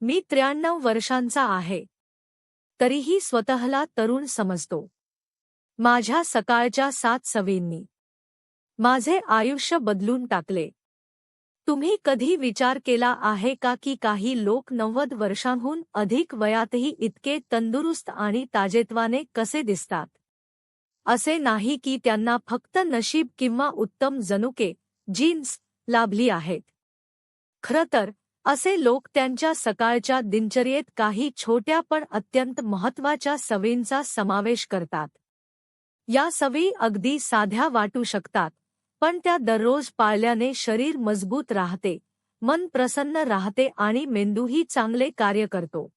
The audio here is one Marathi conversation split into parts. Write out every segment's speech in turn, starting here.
मी 93 वर्षांचा आहे. तरीही स्वतःला तरुण समजतो. माझ्या सकाळच्या 7 सवयींनी माझे आयुष्य बदलून टाकले. तुम्ही कधी विचार केला आहे का की काही लोक 90 वर्षांहून अधिक वयातही इतके तंदुरुस्त आणि ताजेतवाने कसे दिसतात? असे नाही की त्यांना फक्त नशीब किंवा उत्तम जनुके जीन्स लाभली आहेत. खरं तर असे लोक त्यांच्या सकाळच्या दिनचर्येत काही छोट्या पण अत्यंत महत्त्वाच्या सवयींचा समावेश करतात. या सवयी अगदी साध्या वाटू शकतात, पण त्या दररोज पाळल्याने शरीर मजबूत राहते, मन प्रसन्न राहते आणि मेंदूही चांगले कार्य करतो.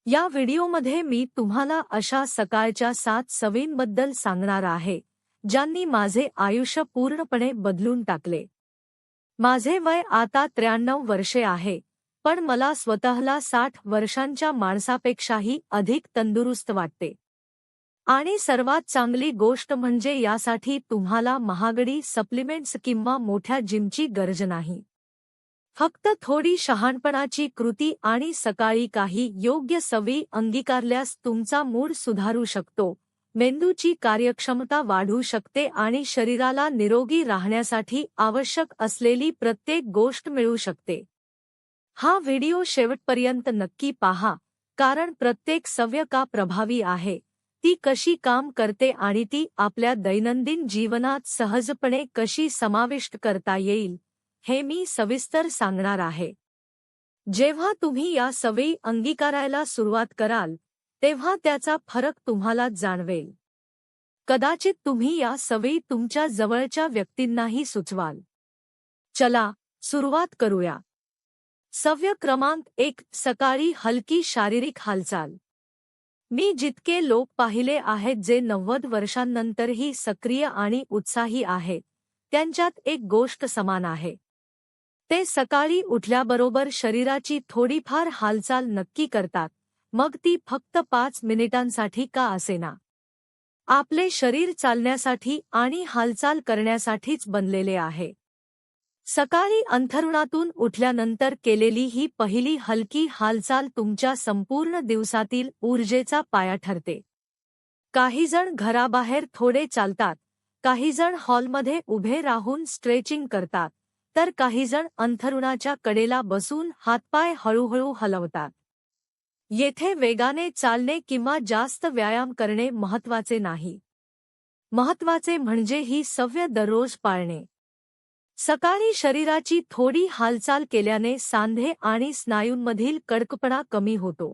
या व्हिडिओमध्ये मी तुम्हाला अशा सकाळच्या 7 सवयींबद्दल सांगणार आहे, ज्यांनी माझे आयुष्य पूर्णपणे बदलून टाकले. माझे वय आता 93 वर्षे आहे, पण मला स्वतःला 60 वर्षांच्या माणसापेक्षाही अधिक तंदुरुस्त वाटते. आणि सर्वात चांगली गोष्ट म्हणजे यासाठी तुम्हाला महागडी सप्लिमेंट्स किंवा मोठ्या जिमची गरज नाही. फक्त थोडी शहाणपणाची कृती आणि सकाळी काही योग्य सवयी अंगीकारल्यास तुमचा मूड सुधारू शकतो, मेंदूची कार्यक्षमता वाढू शकते आणि शरीराला निरोगी राहण्यासाठी आवश्यक असलेली प्रत्येक गोष्ट मिळू शकते. हा व्हिडिओ शेवटपर्यंत नक्की पहा, कारण प्रत्येक सवय का प्रभावी आहे, ती कशी काम करते आणि ती आपल्या दैनंदिन जीवनात सहजपणे कशी समाविष्ट करता येईल, हे मी सविस्तर सांगणार आहे. जेव्हा तुम्ही या सवयी अंगीकारायला सुरुवात कराल, तेव्हा त्याचा फरक तुम्हाला जाणवेल. कदाचित तुम्ही या सवयी तुमच्या जवळच्या व्यक्तींनाही सुचवाल. चला सुरुवात करूया. सवय क्रमांक 1, सकाळी हलकी शारीरिक हालचाल. मी जितके लोक पाहिले आहेत जे 90 वर्षांनंतरही सक्रिय आणि उत्साही आहेत, त्यांच्यात एक गोष्ट समान आहे. ते सकाळी उठल्याबरोबर शरीराची थोडीफार हालचाल नक्की करतात, मग ती फक्त 5 मिनिटांसाठी का असेना. आपले शरीर चालण्यासाठी आणि हालचाल करण्यासाठीच बनलेले आहे. सकाळी अंथरुणातून उठल्यानंतर केलेली ही पहिली हलकी हालचाल तुमच्या संपूर्ण दिवसातील ऊर्जेचा पाया ठरते. काहीजण घराबाहेर थोडे चालतात, काहीजण हॉलमध्ये उभे राहून स्ट्रेचिंग करतात, तर काहीजण अंथरुणाच्या कडेला बसून हातपाय हळूहळू हलवतात. येथे वेगाने चालणे किंवा जास्त व्यायाम करणे महत्त्वाचे नाही. महत्त्वाचे म्हणजे ही सवय दररोज पाळणे. सकाळी शरीराची थोडी हालचाल केल्याने सांधे आणि स्नायूंमधील कडकपणा कमी होतो.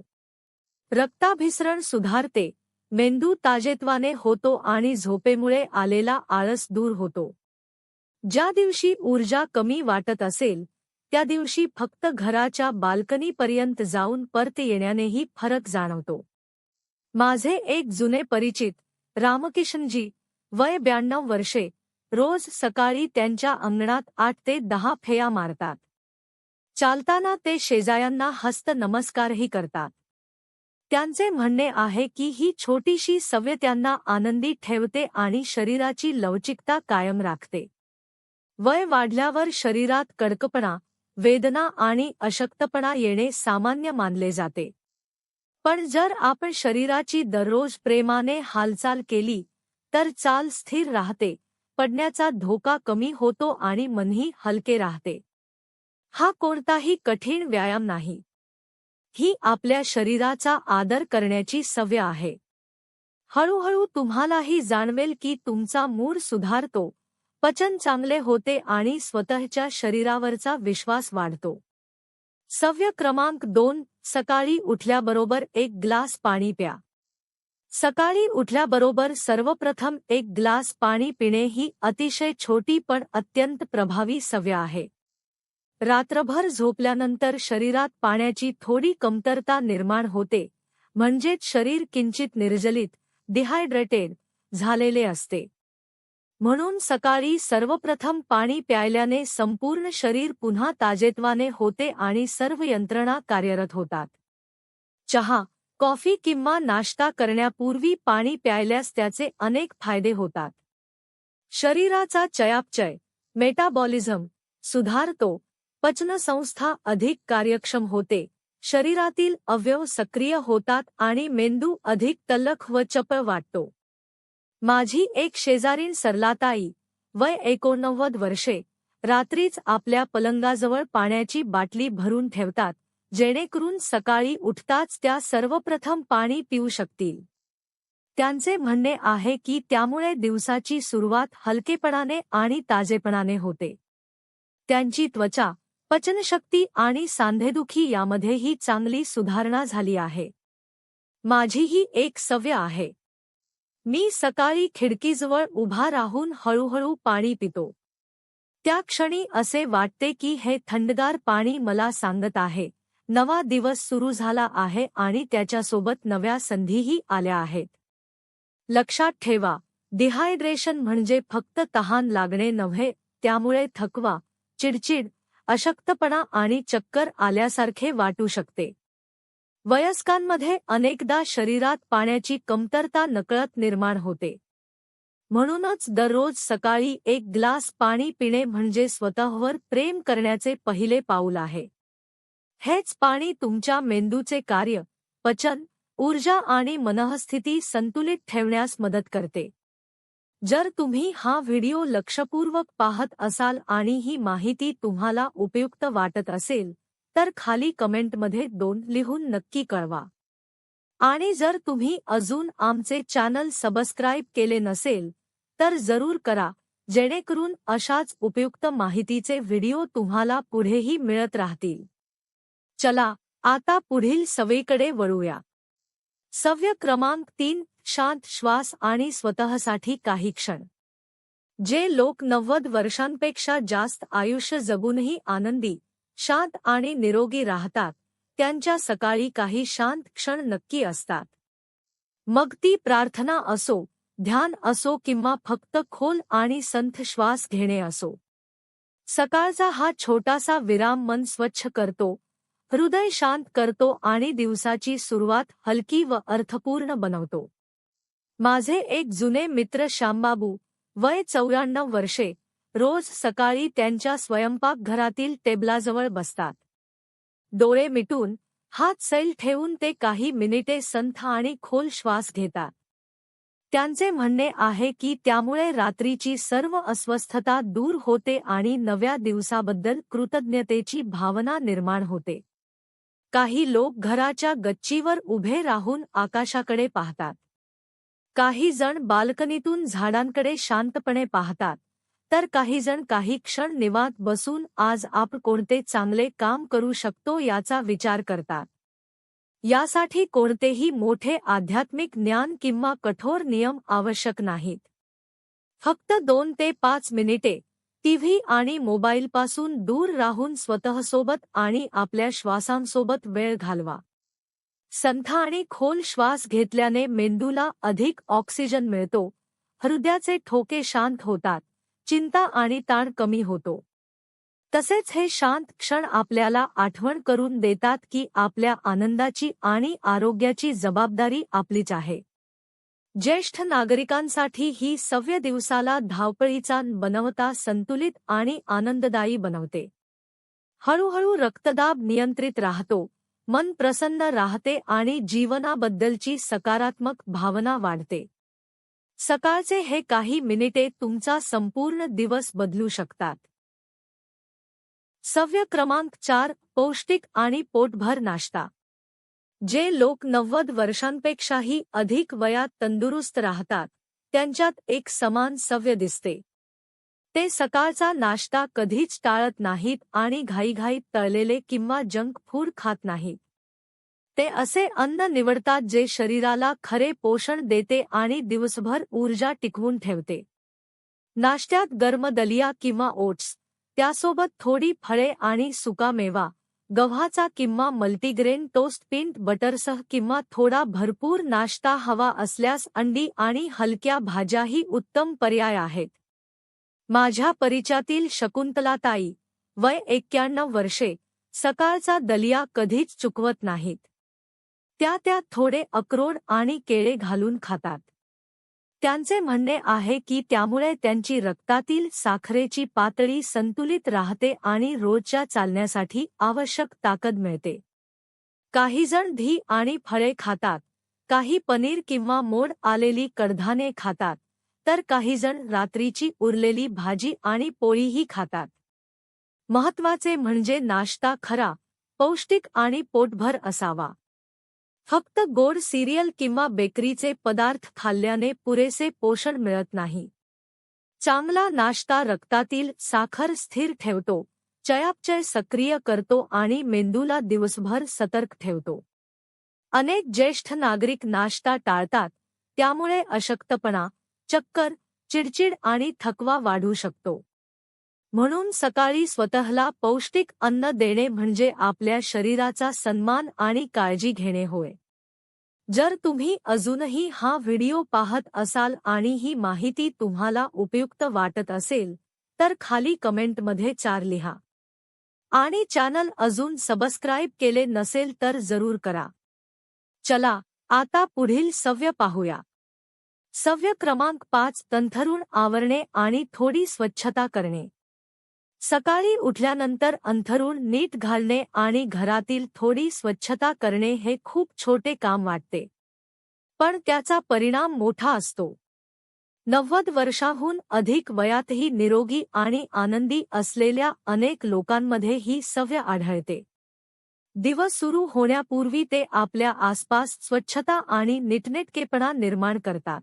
रक्ताभिसरण सुधारते, मेंदू ताजेतवाने होतो आणि झोपेमुळे आलेला आळस दूर होतो. ज्या दिवशी ऊर्जा कमी वाटत असेल, त्या दिवशी फक्त घराच्या बाल्कनीपर्यंत जाऊन परत येण्यानेही फरक जाणवतो. माझे एक जुने परिचित, रामकिशनजी, वय 92 वर्षे, रोज सकाळी त्यांच्या अंगणात 8 ते 10 फेऱ्या मारतात. चालताना ते शेजाऱ्यांना हस्त नमस्कारही करतात. त्यांचे म्हणणे आहे की ही छोटीशी सवय त्यांना आनंदी ठेवते आणि शरीराची लवचिकता कायम राखते. वय वाढल्यावर शरीरात कडकपणा, वेदना आणि अशक्तपणा येणे सामान्य मानले जाते. पण जर आपण शरीराची दररोज प्रेमाने हालचाल केली, तर चाल स्थिर राहते, पडण्याचा धोका कमी होतो आणि मनही हलके राहते. हा कोणताही कठीण व्यायाम नाही. ही आपल्या शरीराचा आदर करण्याची सवय आहे. हळूहळू तुम्हालाही जाणवेल की तुमचा मूड सुधारतो, पचन चांगले होते आणि स्वतःच्या शरीरावरचा विश्वास वाढतो. सवय क्रमांक 2, सकाळी उठल्याबरोबर 1 ग्लास पाणी प्या. सकाळी उठल्याबरोबर सर्वप्रथम 1 ग्लास पाणी पिणे ही अतिशय छोटी पण अत्यंत प्रभावी सवय आहे. रात्रभर झोपल्यानंतर शरीरात पाण्याची थोडी कमतरता निर्माण होते, म्हणजेच शरीर किंचित निर्जलित, डिहायड्रेटेड झालेले असते. म्हणून सकाळी सर्वप्रथम पाणी प्यायल्याने संपूर्ण शरीर पुन्हा ताजेतवाने होते आणि सर्व यंत्रणा कार्यरत होतात. चहा, कॉफी किंवा नाश्ता करण्यापूर्वी पाणी प्यायल्यास त्याचे अनेक फायदे होतात. शरीराचा चयापचय, मेटाबॉलिझम सुधारतो, पचनसंस्था अधिक कार्यक्षम होते, शरीरातील अवयव सक्रिय होतात आणि मेंदू अधिक तल्लख व चपळ वाटतो. माझी एक शेजारीण सरलाताई, वय 89 वर्षे, रात्रीच आपल्या पलंगाजवळ पाण्याची बाटली भरून ठेवतात, जेणेकरून सकाळी उठताच त्या सर्वप्रथम पाणी पिऊ शकतील. त्यांचे म्हणणे आहे की त्यामुळे दिवसाची सुरुवात हलकेपणाने आणि ताजेपणाने होते. त्यांची त्वचा, पचनशक्ती आणि सांधेदुखी यामध्येही चांगली सुधारणा झाली आहे. माझीही एक सवय आहे. मी सकाळी खिडकीजवळ उभा राहून हळूहळू पाणी पितो. त्या क्षणी असे वाटते की हे थंडगार पाणी मला सांगत आहे, नवा दिवस सुरू झाला आहे आणि त्याच्यासोबत नव्या संधीही आल्या आहेत. लक्षात ठेवा, डिहायड्रेशन म्हणजे फक्त तहान लागणे नव्हे, त्यामुळे थकवा, चिडचिड, अशक्तपणा आणि चक्कर आल्यासारखे वाटू शकते. वयस्कांमध्ये अनेकदा शरीरात पाण्याची कमतरता नकळत निर्माण होते. म्हणूनच दररोज सकाळी एक ग्लास पाणी पिणे म्हणजे स्वतःवर प्रेम करण्याचे पहिले पाऊल आहे. हेच पाणी तुमच्या मेंदूचे कार्य, पचन, ऊर्जा आणि मनःस्थिती संतुलित ठेवण्यास मदत करते. जर तुम्ही हा व्हिडिओ लक्षपूर्वक पाहत असाल आणि ही माहिती तुम्हाला उपयुक्त वाटत असेल, तर खाली कमेंटमध्ये 2 लिहून नक्की कळवा. आणि जर तुम्ही अजून आमचे चॅनल सबस्क्राईब केले नसेल, तर जरूर करा, जेणेकरून अशाच उपयुक्त माहितीचे व्हिडिओ तुम्हाला पुढेही मिळत राहतील. चला, आता पुढील सवयीकडे वळूया. सवय क्रमांक 3, शांत श्वास आणि स्वतःसाठी काही क्षण. जे लोक 90 वर्षांपेक्षा जास्त आयुष्य जगूनही आनंदी, शांत आणि निरोगी राहतात, त्यांच्या सकाळी काही शांत क्षण नक्की असतात. मग ती प्रार्थना असो, ध्यान असो किंवा फक्त खोल आणि संथ श्वास घेणे असो. सकाळचा हा छोटासा विराम मन स्वच्छ करतो, हृदय शांत करतो आणि दिवसाची सुरुवात हलकी व अर्थपूर्ण बनवतो. माझे एक जुने मित्र श्यामबाबू, वय 94 वर्षे, रोज सकाळी त्यांच्या स्वयंपाकघरातील टेबलाजवळ बसतात. डोळे मिटून, हात सैल ठेवून ते काही मिनिटे संथ आणि खोल श्वास घेतात. त्यांचे म्हणणे आहे की त्यामुळे रात्रीची सर्व अस्वस्थता दूर होते आणि नव्या दिवसाबद्दल कृतज्ञतेची भावना निर्माण होते. काही लोक घराच्या गच्चीवर उभे राहून आकाशाकडे पाहतात. काही जण बाल्कनीतून झाडांकडे शांतपणे पाहतात, तर काही जण काही क्षण निवांत बसून आज आपण कोणते चांगले काम करू शकतो याचा विचार करतात. यासाठी कोणतेही मोठे आध्यात्मिक ज्ञान किंवा कठोर नियम आवश्यक नाहीत. फक्त 2 ते 5 मिनिटे टीव्ही आणि मोबाईलपासून दूर राहून स्वतःसोबत आणि आपल्या श्वासांसोबत वेळ घालवा. संथ आणि खोल श्वास घेतल्याने मेंदूला अधिक ऑक्सिजन मिळतो, हृदयाचे ठोके शांत होतात, चिंता आणि ताण कमी होतो. तसेच हे शांत क्षण आपल्याला आठवण करून देतात की आपल्या आनंदाची आणि आरोग्याची जबाबदारी आपलीच आहे. ज्येष्ठ नागरिकांसाठी ही सवय दिवसाला धावपळीचा बनवता संतुलित आणि आनंददायी बनवते. हळूहळू रक्तदाब नियंत्रित राहतो, मन प्रसन्न राहते आणि जीवनाबद्दलची सकारात्मक भावना वाढते. सकाळचे हे काही मिनिटे तुमचा संपूर्ण दिवस बदलू शकतात. सवय क्रमांक 4, पौष्टिक आणि पोटभर नाश्ता. जे लोक 90 वर्षांपेक्षाही अधिक वयात तंदुरुस्त राहतात, त्यांच्यात एक समान सवय दिसते. ते सकाळचा नाश्ता कधीच टाळत नाहीत आणि घाईघाईत तळलेले किंवा जंक फूड खात नाहीत. ते असे अन्न निवडतात जे शरीराला खरे पोषण देते आणि दिवसभर ऊर्जा टिकवून ठेवते. नाश्त्यात गरम दलिया किंवा ओट्स, त्यासोबत थोडी फळे आणि सुकामेवा, गव्हाचा किंवा मल्टीग्रेन टोस्ट पीनट बटरसह किंवा थोडा भरपूर नाश्ता हवा असल्यास अंडी आणि हलक्या भाज्याही उत्तम पर्याय आहेत. माझ्या परिचयातील शकुंतलाताई, वय 91 वर्षे, सकाळचा दलिया कधीच चुकवत नाहीत. त्या थोडे अक्रोड आणि केळे घालून खातात. त्यांचे म्हणणे आहे की त्यामुळे त्यांची रक्तातील साखरेची पातळी संतुलित राहते आणि रोजच्या चालण्यासाठी आवश्यक ताकद मिळते. काही जण धी आणि फळे खातात, काही पनीर किंवा मोड आलेली कडधान्ये खातात, तर काही जण रात्रीची उरलेली भाजी आणि पोळीही खातात. महत्त्वाचे म्हणजे नाश्ता खरा, पौष्टिक आणि पोटभर असावा. फक्त गोड सिरियल किंवा बेकरीचे पदार्थ खाल्ल्याने पुरेसे पोषण मिळत नाही. चांगला नाश्ता रक्तातील साखर स्थिर ठेवतो, चयापचय सक्रिय करतो आणि मेंदूला दिवसभर सतर्क ठेवतो. अनेक ज्येष्ठ नागरिक नाश्ता टाळतात, त्यामुळे अशक्तपणा, चक्कर, चिडचिड आणि थकवा वाढू शकतो. म्हणून सकाळी स्वतःला पौष्टिक अन्न देणे म्हणजे आपल्या शरीराचा सन्मान आणि काळजी घेणे होय. जर तुम्ही अजूनही हा व्हिडिओ पाहत असाल आणि ही माहिती तुम्हाला उपयुक्त वाटत असेल, तर खाली कमेंटमध्ये 4 लिहा. आणि चॅनल अजून सबस्क्राईब केले नसेल तर जरूर करा. चला, आता पुढील सवय पाहूया. सवय क्रमांक 5. अंथरूण आवरणे आणि थोडी स्वच्छता करणे. सकाळी उठल्यानंतर अंथरूण नीट घालणे आणि घरातील थोडी स्वच्छता करणे हे खूप छोटे काम वाटते, पण त्याचा परिणाम मोठा असतो. 90 वर्षांहून अधिक वयातही निरोगी आणि आनंदी असलेल्या अनेक लोकांमध्ये ही सवय आढळते. दिवस सुरू होण्यापूर्वी ते आपल्या आसपास स्वच्छता आणि नीटनेटकेपणा निर्माण करतात.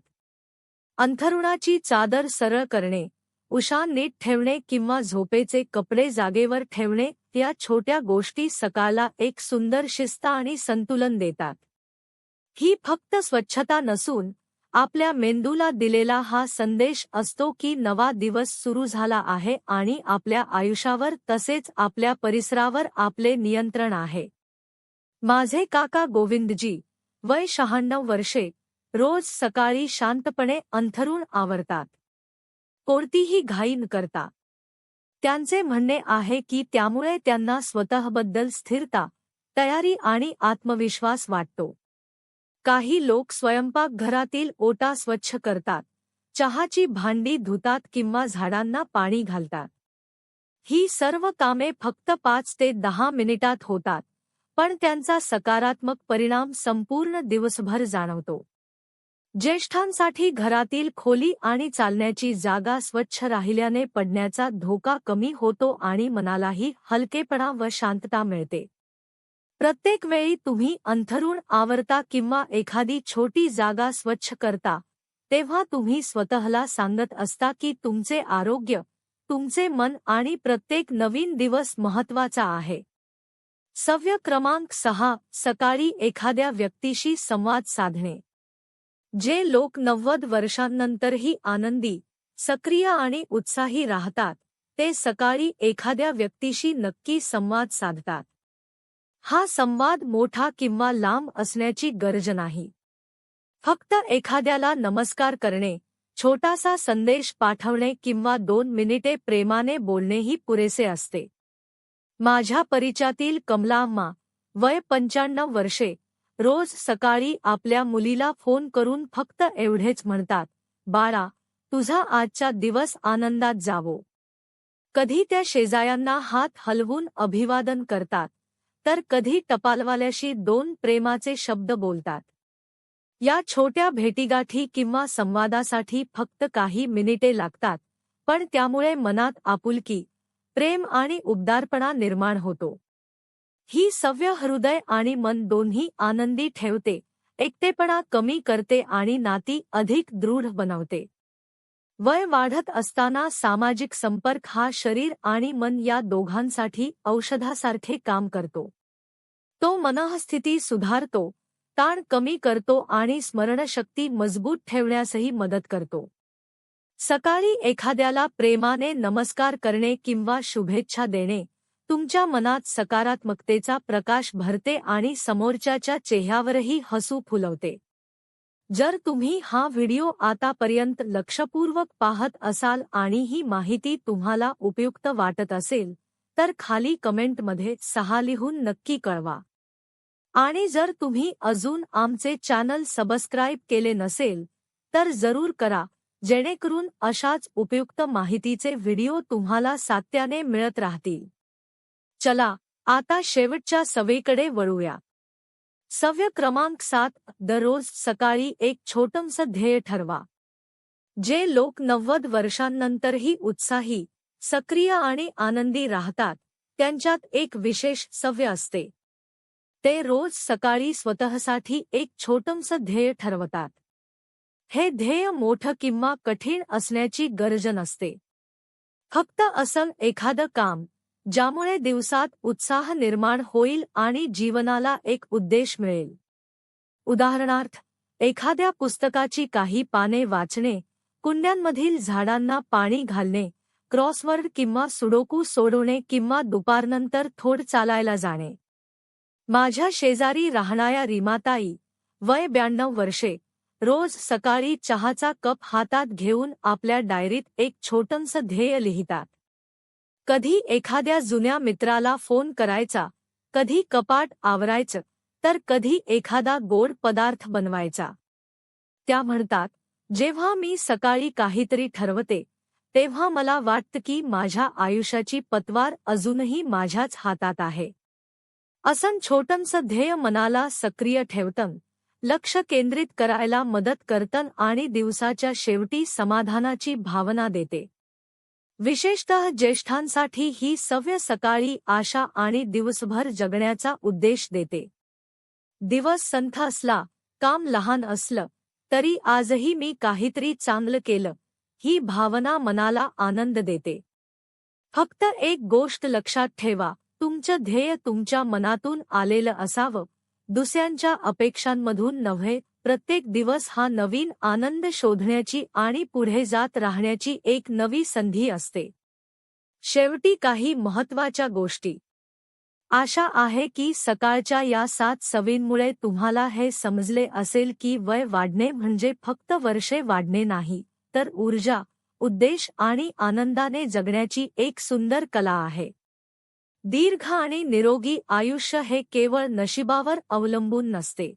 अंथरुणाची चादर सरळ करणे, उशा नीट ठेवणे किंवा झोपेचे कपडे जागेवर ठेवणे या छोट्या गोष्टी सकाळला एक सुंदर शिस्त आणि संतुलन देतात. ही फक्त स्वच्छता नसून आपल्या मेंदूला दिलेला हा संदेश असतो की नवा दिवस सुरू झाला आहे आणि आपल्या आयुष्यावर तसेच आपल्या परिसरावर आपले नियंत्रण आहे. माझे काका गोविंदजी, वय 96 वर्षे, रोज सकाळी शांतपणे अंथरूण आवरतात. कोणतीही घाई न करता. त्यांचे म्हणणे आहे की त्यामुळे त्यांना स्वतःबद्दल स्थिरता, तयारी आणि आत्मविश्वास वाटतो. काही लोक स्वयंपाकघरातील ओटा स्वच्छ करतात, चहाची भांडी धुतात किंवा झाडांना पाणी घालतात. ही सर्व कामे फक्त 5 ते 10 मिनिटात होतात, पण त्यांचा सकारात्मक परिणाम संपूर्ण दिवसभर जाणवतो. ज्येष्ठांसाठी घरातील खोली आणि चालण्याची जागा स्वच्छ राहिल्याने पडण्याचा धोका कमी होतो आणि मनालाही हलकेपणा व शांतता मिळते. प्रत्येक वेळी तुम्ही अंथरूण आवरता किंवा एखादी छोटी जागा स्वच्छ करता, तेव्हा तुम्ही स्वतःला सांगत असता की तुमचे आरोग्य, तुमचे मन आणि प्रत्येक नवीन दिवस महत्त्वाचा आहे. सवय क्रमांक 6. सकाळी एखाद्या व्यक्तीशी संवाद साधणे. जे लोक 90 वर्षांनंतरही आनंदी, सक्रिय आणि उत्साही राहतात, ते सकाळी एखाद्या व्यक्तीशी नक्की संवाद साधतात. हा संवाद मोठा किंवा लांब असण्याची गरज नाही. फक्त एखाद्याला नमस्कार करणे, छोटासा संदेश पाठवणे किंवा 2 मिनिटे प्रेमाने बोलणेही पुरेसे असते. माझ्या परिचयातील कमलाम्मा, वय 95 वर्षे, रोज सकाळी आपल्या मुलीला फोन करून फक्त एवढेच म्हणतात, "बाळा, तुझा आजचा दिवस आनंदात जावो." कधी त्या शेजाऱ्यांना हात हलवून अभिवादन करतात, तर कधी टपालवाल्याशी 2 प्रेमाचे शब्द बोलतात. या छोट्या भेटीगाठी किंवा संवादासाठी फक्त काही मिनिटे लागतात, पण त्यामुळे मनात आपुलकी, प्रेम आणि उबदारपणा निर्माण होतो. ही सवय हृदय आणि मन दोन्ही आनंदी ठेवते, एकटेपणा कमी करते आणि नाती अधिक दृढ बनवते. वय वाढत असताना सामाजिक संपर्क हा शरीर आणि मन या दोघांसाठी औषधासारखे काम करतो. तो मनःस्थिती सुधारतो, ताण कमी करतो आणि स्मरणशक्ती मजबूत ठेवण्यासही मदत करतो. सकाळी एखाद्याला प्रेमाने नमस्कार करणे किंवा शुभेच्छा देणे तुमच्या मनात सकारात्मकतेचा प्रकाश भरते आणि समोरच्याच्या चेहऱ्यावरही हसू फुलवते. जर तुम्ही हा व्हिडिओ आतापर्यंत लक्षपूर्वक पाहत असाल आणि ही माहिती तुम्हाला उपयुक्त वाटत असेल, तर खाली कमेंटमध्ये 6 लिहून नक्की कळवा. आणि जर तुम्ही अजून आमचे चॅनल सबस्क्राईब केले नसेल, तर जरूर करा, जेणेकरून अशाच उपयुक्त माहितीचे व्हिडिओ तुम्हाला सातत्याने मिळत राहतील. चला, आता शेवटच्या सवयीकडे वळूया. सवय क्रमांक 7. दररोज सकाळी एक छोटंसं ध्येय ठरवा. जे लोक 90 वर्षांनंतरही उत्साही, सक्रिय आणि आनंदी राहतात, त्यांच्यात एक विशेष सवय असते. ते रोज सकाळी स्वतःसाठी एक छोटंसं ध्येय ठरवतात. हे ध्येय मोठं किंवा कठीण असण्याची गरज नसते. फक्त असं एखादं काम ज्यामुळे दिवसात उत्साह निर्माण होईल आणि जीवनाला एक उद्देश मिळेल. उदाहरणार्थ, एखाद्या पुस्तकाची काही पाने वाचणे, कुंड्यांमधील झाडांना पाणी घालणे, क्रॉसवर्ड किंवा सुडोकू सोडवणे किंवा दुपारनंतर थोडं चालायला जाणे. माझ्या शेजारी राहणाऱ्या रीमाताई, वय 92 वर्षे, रोज सकाळी चहाचा कप हातात घेऊन आपल्या डायरीत एक छोटंसं ध्येय लिहितात. कधी एखाद्या जुन्या मित्राला फोन करायचा, कधी कपाट आवरायचं, तर कधी एखादा गोड पदार्थ बनवायचा. त्या म्हणतात, जेव्हा मी सकाळी काहीतरी ठरवते, तेव्हा मला वाटतं की माझ्या आयुष्याची पतवार अजूनही माझ्याच हातात आहे. असं छोटंसं ध्येय मनाला सक्रिय ठेवतं, लक्ष केंद्रित करायला मदत करतं आणि दिवसाच्या शेवटी समाधानाची भावना देते. विशेषतः ज्येष्ठांसाठी ही सवय सकाळी आशा आणि दिवसभर जगण्याचा उद्देश देते. दिवस संथ असला, काम लहान असलं, तरी आजही मी काहीतरी चांगलं केलं, ही भावना मनाला आनंद देते. फक्त एक गोष्ट लक्षात ठेवा, तुमचं ध्येय तुमच्या मनातून आलेलं असावं, दुसऱ्यांच्या अपेक्षांमधून नव्हे. प्रत्येक दिवस हा नवीन आनंद शोधण्याची आणि पुढे जात राहण्याची एक नवी संधी असते. शेवटी काही महत्त्वाच्या गोष्टी. आशा आहे की सकाळच्या या 7 सवयींमुळे तुम्हाला हे समजले असेल की वय वाढणे म्हणजे फक्त वर्षे वाढणे नाही, तर ऊर्जा, उद्देश आणि आनंदाने जगण्याची एक सुंदर कला आहे. दीर्घ आणि निरोगी आयुष्य हे केवळ नशिबावर अवलंबून नसते.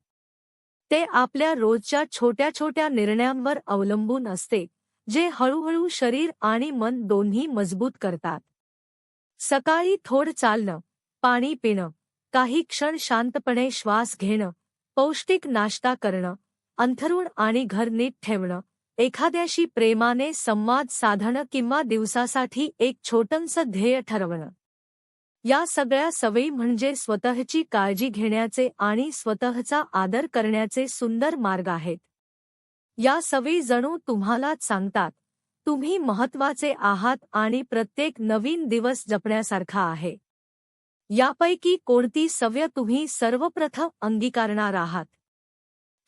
ते आपल्या रोजच्या छोट्या छोट्या निर्णयांवर अवलंबून असते, जे हळूहळू शरीर आणि मन दोन्ही मजबूत करतात. सकाळी थोडं चालणं, पाणी पिणं, काही क्षण शांतपणे श्वास घेणं, पौष्टिक नाश्ता करणं, अंथरूण आणि घर नीट ठेवणं, एखाद्याशी प्रेमाने संवाद साधणं किंवा दिवसासाठी एक छोटंसं ध्येय ठरवणं, या सगळ्या सवयी म्हणजे स्वतःची काळजी घेण्याचे आणि स्वतःचा आदर करण्याचे सुंदर मार्ग आहेत. या सवयी जणू तुम्हालाच सांगतात, तुम्ही महत्त्वाचे आहात आणि प्रत्येक नवीन दिवस जपण्यासारखा आहे. यापैकी कोणती सवय तुम्ही सर्वप्रथम अंगीकारणार आहात?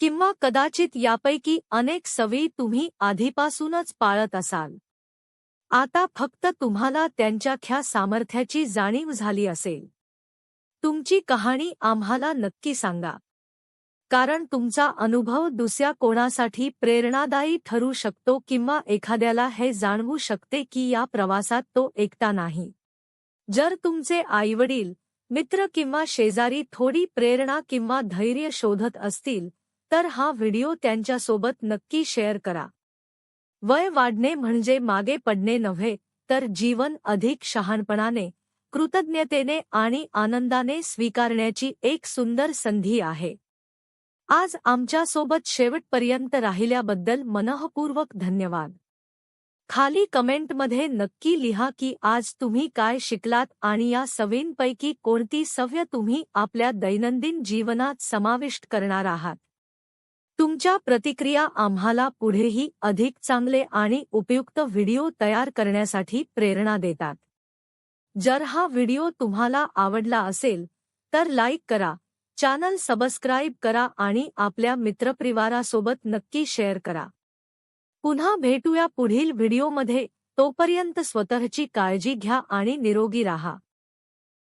किंवा कदाचित यापैकी अनेक सवयी तुम्ही आधीपासूनच पाळत असाल. आता फक्त तुम्हाला त्यांच्या सामर्थ्याची जाणीव झाली असेल. तुमची कहाणी आम्हाला नक्की सांगा, कारण तुमचा अनुभव दुसऱ्या कोणासाठी प्रेरणादायी ठरू शकतो किंवा एखाद्याला हे जाणवू शकते की या प्रवासात तो एकटा नाही. जर तुमचे आईवडील, मित्र किंवा शेजारी थोडी प्रेरणा किंवा धैर्य शोधत असतील, तर हा व्हिडिओ त्यांच्यासोबत नक्की शेअर करा. वय वाढणे म्हणजे मागे पडणे नव्हे, तर जीवन अधिक शहाणपणाने, कृतज्ञतेने आणि आनंदाने स्वीकारण्याची एक सुंदर संधी आहे. आज आमच्यासोबत शेवटपर्यंत राहिल्याबद्दल मनःपूर्वक धन्यवाद. खाली कमेंटमध्ये नक्की लिहा की आज तुम्ही काय शिकलात आणि या सवयींपैकी कोणती सवय तुम्ही आपल्या दैनंदिन जीवनात समाविष्ट करणार आहात. तुमच्या प्रतिक्रिया आम्हाला पुढेही अधिक चांगले आणि उपयुक्त व्हिडिओ तयार करण्यासाठी प्रेरणा देतात. जर हा व्हिडिओ तुम्हाला आवडला असेल, तर लाईक करा, चॅनल सबस्क्राईब करा आणि आपल्या मित्रपरिवारासोबत नक्की शेअर करा. पुन्हा भेटूया पुढील व्हिडिओमध्ये. तोपर्यंत स्वतःची काळजी घ्या आणि निरोगी राहा.